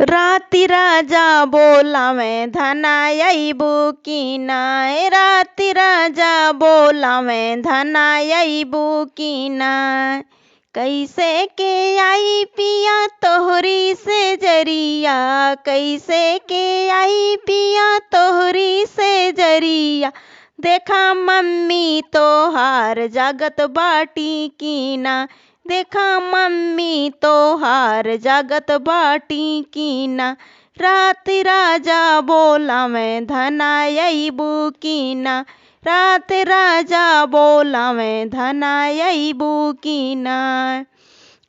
राति राजा बोला मैं धनायबू की नाय। राति राजा बोला मैं धनायबू की नाय। कैसे के आई पिया तोहरी से जरिया। कैसे के आई पिया तोहरी से जरिया। देखा मम्मी तोहार जागत बाटी की ना। देखा मम्मी तोहार जागत बाटी की ना। राति राजा बोला मैं धनायबू की ना। रात राजा बोला मैं धनायबू की ना।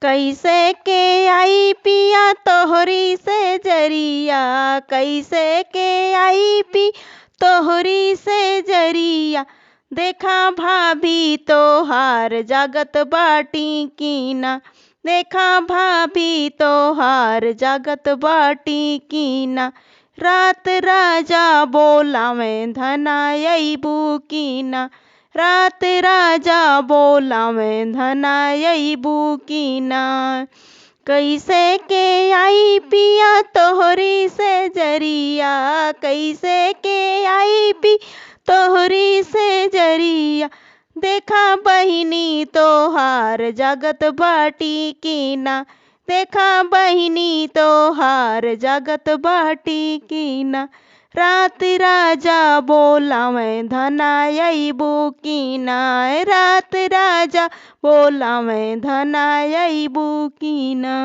कैसे के आई पिया तोहरी से जरिया। कैसे के आई पी तोहरी से जरिया। देखा भाभी तोहार जागत बाटी की ना। देखा भाभी तोहार जागत बाटी की ना। रात राजा बोला मैं धनायबू की ना। रात राजा बोला मैं धनायबू की ना। कैसे के आई पिया तोहरी से जरिया। कैसे के आई पी तोहरी से जरिया। देखा बहिनी तोहार जागत बाटी की ना। देखा बहिनी तोहार जागत बाटी की ना। रात राजा बोला मैं धनायबू की ना। रात राजा बोला मैं धनायबू की ना।